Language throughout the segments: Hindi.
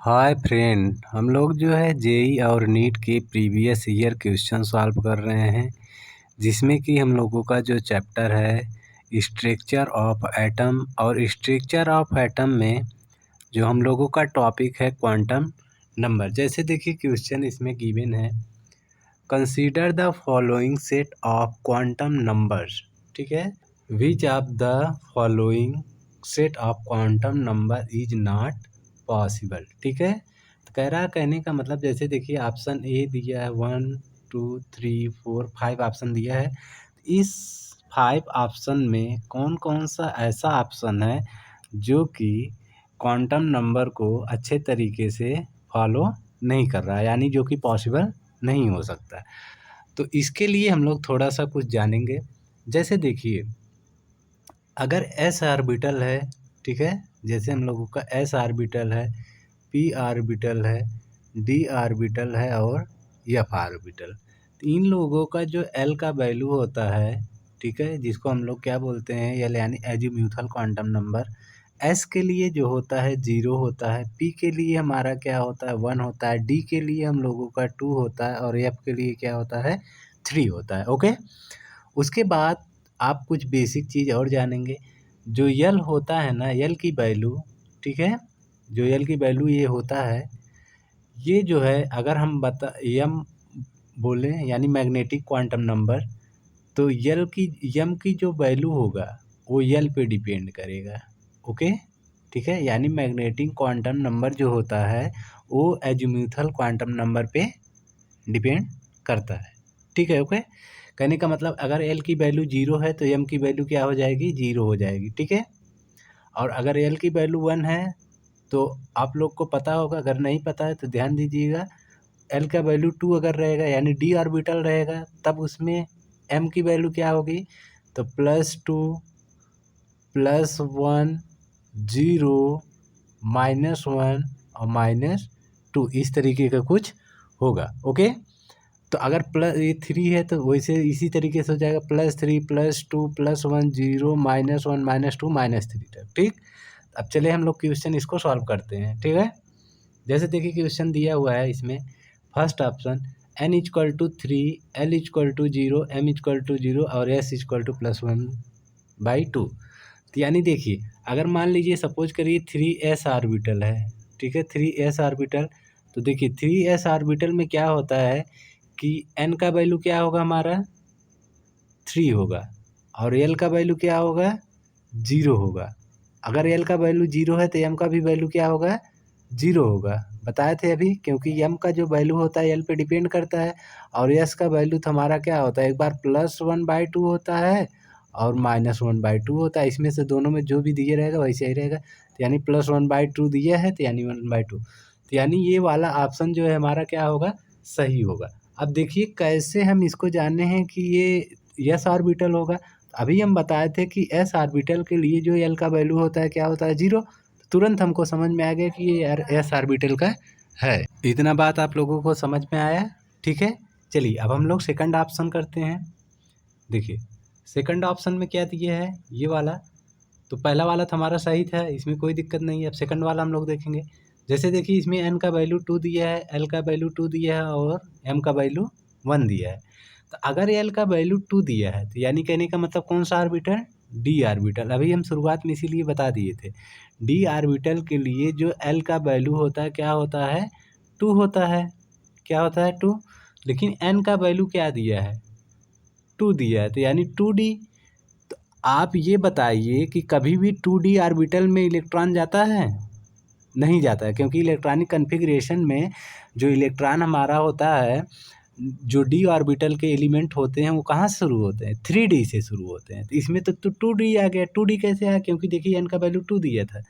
हाय फ्रेंड, हम लोग जो है जेई और नीट के प्रीवियस ईयर क्वेश्चन सॉल्व कर रहे हैं, जिसमें कि हम लोगों का जो चैप्टर है स्ट्रक्चर ऑफ एटम। और स्ट्रक्चर ऑफ एटम में जो हम लोगों का टॉपिक है क्वांटम नंबर। जैसे देखिए क्वेश्चन इसमें गिवन है, consider the following set of quantum numbers. ठीक है, which of the following set of quantum number is not possible. ठीक है, तो कह रहा, कहने का मतलब जैसे देखिए ऑप्शन ए दिया है 1 2 3 4 5 ऑप्शन दिया है। इस 5 ऑप्शन में कौन कौन सा ऐसा ऑप्शन है जो कि क्वांटम नंबर को अच्छे तरीके से फॉलो नहीं कर रहा है, यानी जो कि पॉसिबल नहीं हो सकता। तो इसके लिए हम लोग थोड़ा सा कुछ जानेंगे। जैसे देखिए, अगर एस आर्बिटल है, ठीक है, जैसे हम लोगों का एस आर्बिटल है, पी आर्बिटल है, डी आर्बिटल है और एफ आर्बिटल, तो इन लोगों का जो एल का वैल्यू होता है, ठीक है, जिसको हम लोग क्या बोलते हैं, एल यानी एजीम्यूथल क्वांटम नंबर। एस के लिए जो होता है 0 होता है, पी के लिए हमारा क्या होता है 1 होता है, डी के लिए हम लोगों का 2 होता है और एफ के लिए क्या होता है 3 होता है। ओके, उसके बाद आप कुछ बेसिक चीज़ और जानेंगे। जो यल होता है ना, यल की वैल्यू, ठीक है, जो यल की वैल्यू ये होता है, ये जो है अगर हम यम बोलें यानी मैग्नेटिक क्वांटम नंबर, तो यम की जो वैल्यू होगा वो यल पे डिपेंड करेगा। ओके, ठीक है, यानी मैग्नेटिक क्वांटम नंबर जो होता है वो एजीम्यूथल क्वांटम नंबर पे डिपेंड करता है। ठीक है, ओके, कहने का मतलब अगर एल की वैल्यू 0 है तो एम की वैल्यू क्या हो जाएगी, 0 हो जाएगी। ठीक है, और अगर एल की वैल्यू 1 है तो आप लोग को पता होगा, अगर नहीं पता है तो ध्यान दीजिएगा, एल का वैल्यू 2 अगर रहेगा यानी डी ऑर्बिटल रहेगा, तब उसमें एम की वैल्यू क्या होगी, तो +2 +1 0 -1 और -2, इस तरीके का कुछ होगा। ओके, तो अगर प्लस ये 3 है तो वैसे इसी तरीके से हो जाएगा +3 +2 +1 0 -1 -2 -3 तक। ठीक, अब चले हम लोग क्वेश्चन इसको सॉल्व करते हैं। ठीक है, जैसे देखिए क्वेश्चन दिया हुआ है, इसमें first option n = 3 l = 0 m = 0 और s = +1/2। तो यानी देखिए, अगर मान लीजिए सपोज करिए 3s ऑर्बिटल है, ठीक है, 3s ऑर्बिटल, तो देखिए 3s ऑर्बिटल में क्या होता है कि n का वैल्यू क्या होगा हमारा 3 होगा और l का वैल्यू क्या होगा 0 होगा। अगर l का वैल्यू 0 है तो m का भी वैल्यू क्या होगा 0 होगा। बताए थे अभी, क्योंकि m का जो वैल्यू होता है l पे डिपेंड करता है और s का वैल्यू तो हमारा क्या होता है, एक बार +1/2 होता है और -1/2 होता है। इसमें से दोनों में जो भी दिए रहेगा वैसे ही रहेगा, तो यानी +1/2 दिया है तो यानी 1/2, तो यानी ये वाला ऑप्शन जो है हमारा क्या होगा, सही होगा। अब देखिए कैसे हम इसको जाने हैं कि ये एस ऑर्बिटल होगा। अभी हम बताए थे कि एस ऑर्बिटल के लिए जो एल का वैल्यू होता है क्या होता है 0, तो तुरंत हमको समझ में आ गया कि ये यार एस ऑर्बिटल का है। इतना बात आप लोगों को समझ में आया। ठीक है, चलिए अब हम लोग सेकंड ऑप्शन करते हैं। देखिए सेकंड ऑप्शन में क्या दिया है, ये वाला, तो पहला वाला तो हमारा सही था, इसमें कोई दिक्कत नहीं है। अब सेकंड वाला हम लोग देखेंगे। जैसे देखिए इसमें n का वैल्यू 2 दिया है, l का वैल्यू 2 दिया है और m का वैल्यू 1 दिया है। तो अगर l का वैल्यू 2 दिया है तो यानी कहने का मतलब कौन सा ऑर्बिटल, d ऑर्बिटल। अभी हम शुरुआत में इसीलिए बता दिए थे, d ऑर्बिटल के लिए जो l का वैल्यू होता है क्या होता है 2 होता है। क्या होता है 2, लेकिन n का वैल्यू क्या दिया है 2 दिया है, तो यानी 2d। तो आप ये बताइए कि कभी भी 2d ऑर्बिटल में इलेक्ट्रॉन जाता है, नहीं जाता है, क्योंकि इलेक्ट्रॉनिक कन्फिग्रेशन में जो इलेक्ट्रॉन हमारा होता है, जो डी ऑर्बिटल के एलिमेंट होते हैं वो कहाँ से शुरू होते हैं, 3d से शुरू होते हैं। तो इसमें तो 2d आ गया, 2d कैसे आया, क्योंकि देखिए n का वैल्यू 2 दिया था,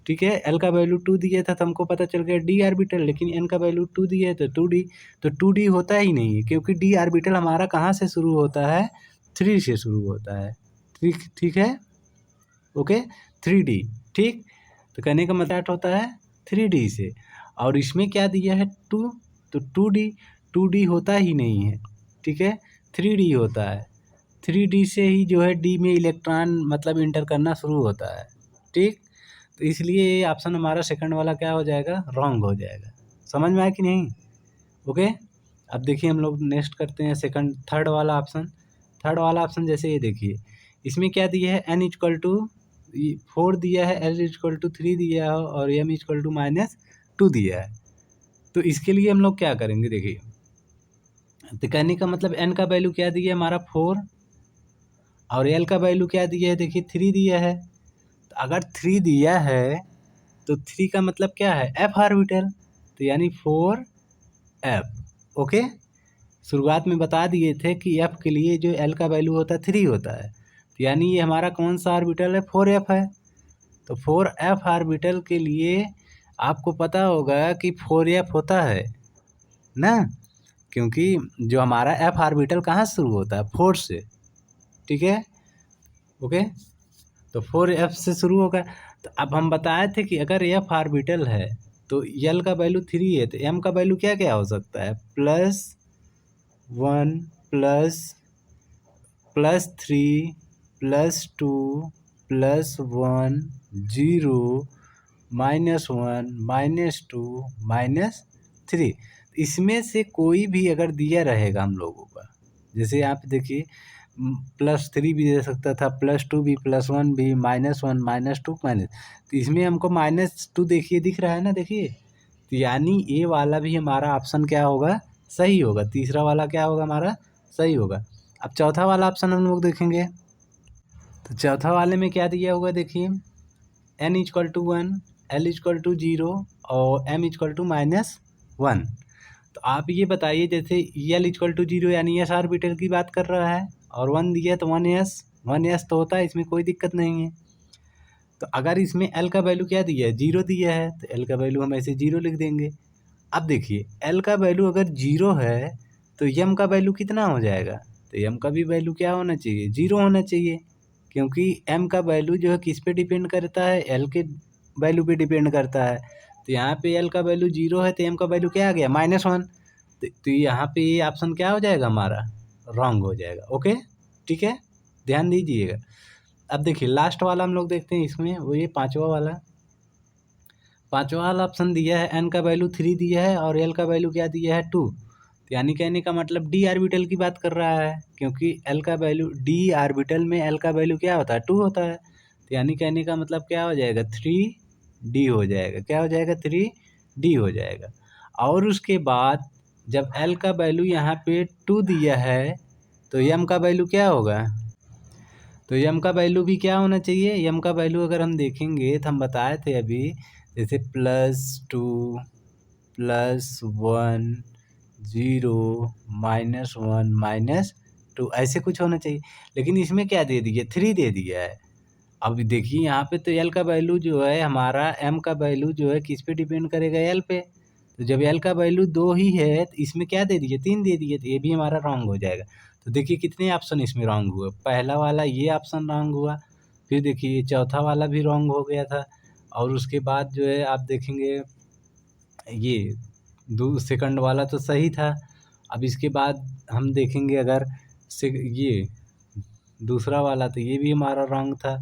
ठीक है, l का वैल्यू 2 दिया था तो हमको पता चल गया डी ऑर्बिटल, लेकिन n का वैल्यू 2 दिया है तो 2d। तो 2d होता ही नहीं है, क्योंकि डी ऑर्बिटल हमारा कहाँ से शुरू होता है 3 से शुरू होता है। ठीक, ठीक है, ओके, 3d। ठीक, तो कहने का मतलब होता है 3d से, और इसमें क्या दिया है 2, तो 2d होता ही नहीं है, ठीक है, 3d होता है। 3d से ही जो है d में इलेक्ट्रॉन मतलब इंटर करना शुरू होता है। ठीक, तो इसलिए ये ऑप्शन हमारा सेकंड वाला क्या हो जाएगा, रॉन्ग हो जाएगा। समझ में आया कि नहीं? ओके। अब देखिए हम लोग नेक्स्ट करते हैं थर्ड वाला ऑप्शन। थर्ड वाला ऑप्शन जैसे ये देखिए, इसमें क्या दिया है, n इक्वल टू 4 दिया है, l इक्वल टू 3 दिया है और m इक्वल टू -2 दिया है। तो इसके लिए हम लोग क्या करेंगे, देखिए तो कहने का मतलब n का वैल्यू क्या दिया है हमारा 4 और l का वैल्यू क्या दिया है, देखिए 3 दिया है। तो अगर 3 दिया है तो 3 का मतलब क्या है, f ऑर्बिटल, तो यानी 4f। ओके। शुरुआत में बता दिए थे कि f के लिए जो l का वैल्यू होता है 3 होता है, तो यानी ये हमारा कौन सा ऑर्बिटल है, 4f है। तो 4f ऑर्बिटल के लिए आपको पता होगा कि 4f होता है ना, क्योंकि जो हमारा f ऑर्बिटल कहाँ से शुरू होता है, 4 से। ठीक है। ओके। तो 4f से शुरू होगा। तो अब हम बताए थे कि अगर f ऑर्बिटल है तो l का वैल्यू 3 है, तो m का वैल्यू क्या क्या हो सकता है, +1 +3 +2 +1 0 -1 -2 -3। इसमें से कोई भी अगर दिया रहेगा हम लोगों का, जैसे आप देखिए +3 भी दे सकता था, +2 भी, +1 भी, -1 -2 तो इसमें हमको -2 देखिए दिख रहा है ना, देखिए। तो यानी ये वाला भी हमारा ऑप्शन क्या होगा, सही होगा। तीसरा वाला क्या होगा हमारा, सही होगा। अब चौथा वाला ऑप्शन हम लोग देखेंगे। तो चौथा वाले में क्या दिया होगा, देखिए n equal to 1, l equal to 0 और m इक्वल टू -1। तो आप ये बताइए, जैसे l इक्वल टू 0 यानी s ऑर्बिटल की बात कर रहा है और 1 दिया तो 1s तो होता है, इसमें कोई दिक्कत नहीं है। तो अगर इसमें l का वैल्यू क्या दिया है, 0 दिया है, तो l का वैल्यू हम ऐसे 0 लिख देंगे। अब देखिए l का वैल्यू अगर 0 है तो m का वैल्यू कितना हो जाएगा, तो m का भी वैल्यू क्या होना चाहिए, 0 होना चाहिए, क्योंकि m का वैल्यू जो है किस पे डिपेंड करता है, l के वैल्यू पे डिपेंड करता है। तो यहाँ पे l का वैल्यू 0 है तो m का वैल्यू क्या आ गया, -1। तो यहाँ पे ये ऑप्शन क्या हो जाएगा हमारा, रॉन्ग हो जाएगा। ओके, ठीक है, ध्यान दीजिएगा। अब देखिए लास्ट वाला हम लोग देखते हैं, इसमें वो ये पाँचवा वाला ऑप्शन दिया है, n का वैल्यू 3 दिया है और l का वैल्यू क्या दिया है, 2। तो यानी कहने का मतलब d ऑर्बिटल की बात कर रहा है, क्योंकि l का वैल्यू d ऑर्बिटल में l का वैल्यू क्या होता है, 2 होता है। तो यानी कहने का मतलब क्या हो जाएगा, 3d हो जाएगा। क्या हो जाएगा, 3d हो जाएगा। और उसके बाद जब l का वैल्यू यहाँ पे 2 दिया है तो m का वैल्यू क्या होगा, तो यम का वैल्यू भी क्या होना चाहिए, यम का वैल्यू अगर हम देखेंगे तो हम बताए थे अभी, जैसे +2 +1 0 -1 -2 ऐसे कुछ होना चाहिए। लेकिन इसमें क्या दे दिया, 3 दे दिया है। अब देखिए यहाँ पे तो एल का वैल्यू जो है हमारा, एम का वैल्यू जो है किस पे डिपेंड करेगा, एल पे। तो जब एल का वैल्यू 2 ही है तो इसमें क्या दे दिए, 3 दे दिए, तो ये भी हमारा रॉन्ग हो जाएगा। तो देखिए कितने ऑप्शन इसमें रॉन्ग हुए, पहला वाला ये ऑप्शन रॉन्ग हुआ, फिर देखिए चौथा वाला भी रॉन्ग हो गया था, और उसके बाद जो है आप देखेंगे ये सेकंड वाला तो सही था। अब इसके बाद हम देखेंगे अगर से ये दूसरा वाला, तो ये भी हमारा रॉन्ग था,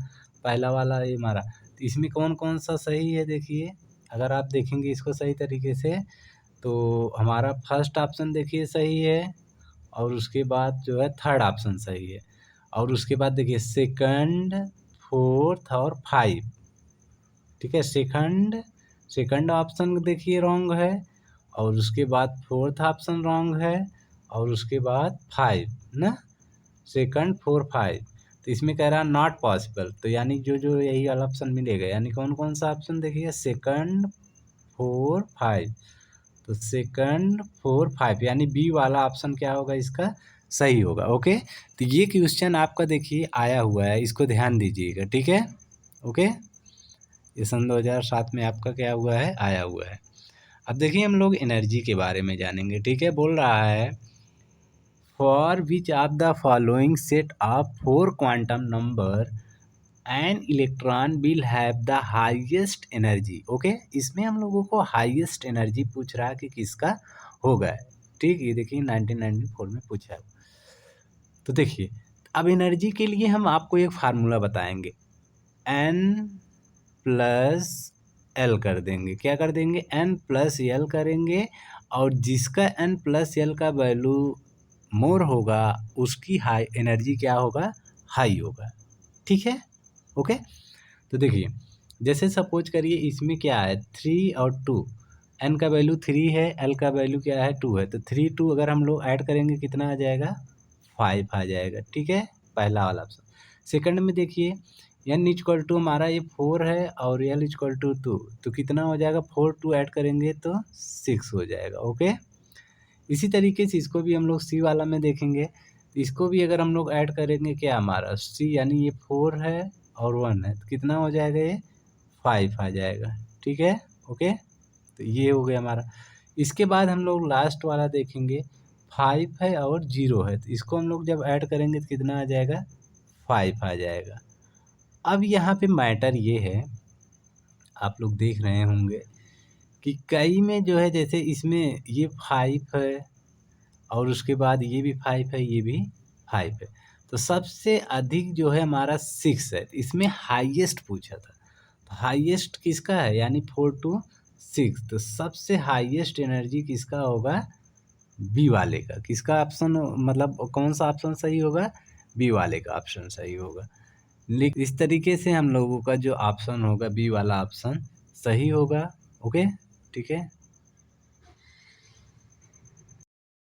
पहला वाला ये हमारा। तो इसमें कौन कौन सा सही है, देखिए अगर आप देखेंगे इसको सही तरीके से, तो हमारा फर्स्ट ऑप्शन देखिए सही है, और उसके बाद जो है थर्ड ऑप्शन सही है, और उसके बाद देखिए सेकंड, फोर्थ और 5। ठीक है, सेकंड ऑप्शन देखिए रॉन्ग है, और उसके बाद फोर्थ ऑप्शन रॉन्ग है, और उसके बाद 5 ना, सेकंड 4 5। तो इसमें कह रहा है नॉट पॉसिबल, तो यानी जो यही वाला ऑप्शन मिलेगा, यानी कौन कौन सा ऑप्शन देखिए, सेकंड 4 5। तो सेकंड 4 5 यानी बी वाला ऑप्शन क्या होगा, इसका सही होगा। ओके, तो ये क्वेश्चन आपका देखिए आया हुआ है, इसको ध्यान दीजिएगा। ठीक है, ओके, ये सन 2007 में आपका क्या हुआ है, आया हुआ है। अब देखिए हम लोग एनर्जी के बारे में जानेंगे। ठीक है, बोल रहा है for which of the following set of 4 quantum number an electron will have the highest energy. Okay, इसमें हम लोगों को हाईएस्ट एनर्जी पूछ रहा है कि किसका होगा। ठीक, ये देखिए 1994 में पूछा है। तो देखिए अब एनर्जी के लिए हम आपको एक फार्मूला बताएंगे, एन प्लस एल कर देंगे। क्या कर देंगे? एन प्लस एल करेंगे, और जिसका एन प्लस एल का वैल्यू मोर होगा उसकी हाई एनर्जी क्या होगा? हाई होगा। ठीक है, ओके। तो देखिए, जैसे सपोज करिए इसमें क्या है, 3 और 2, एन का वैल्यू 3 है, एल का वैल्यू क्या है? 2 है। तो 3 2 अगर हम लोग ऐड करेंगे कितना आ जाएगा? 5 आ जाएगा। ठीक है, पहला वाला ऑप्शन। सेकंड में देखिए, एन इक्वल टू हमारा ये 4 है और एल इक्वल टू 2, तो कितना हो जाएगा? 4 2 ऐड करेंगे तो 6 हो जाएगा। ओके, इसी तरीके से इसको भी हम लोग सी वाला में देखेंगे। इसको भी अगर हम लोग ऐड करेंगे, क्या हमारा सी, यानी ये 4 है और 1 है, तो कितना हो जाएगा? ये 5 आ जाएगा। ठीक है, ओके। तो ये हो गया हमारा। इसके बाद हम लोग लास्ट वाला देखेंगे, 5 है और 0 है, तो इसको हम लोग जब ऐड करेंगे तो कितना आ जाएगा? 5 आ जाएगा। अब यहाँ पे मैटर ये है, आप लोग देख रहे होंगे कि कई में जो है, जैसे इसमें ये 5 है और उसके बाद ये भी 5 है, ये भी 5 है, तो सबसे अधिक जो है हमारा 6 है। इसमें हाईएस्ट पूछा था, तो हाईएस्ट किसका है? यानी 4 to 6, तो सबसे हाईएस्ट एनर्जी किसका होगा? बी वाले का। किसका ऑप्शन, मतलब कौन सा ऑप्शन सही होगा? बी वाले का ऑप्शन सही होगा। लेकिन इस तरीके से हम लोगों का जो ऑप्शन होगा, बी वाला ऑप्शन सही होगा। ओके, ठीक है।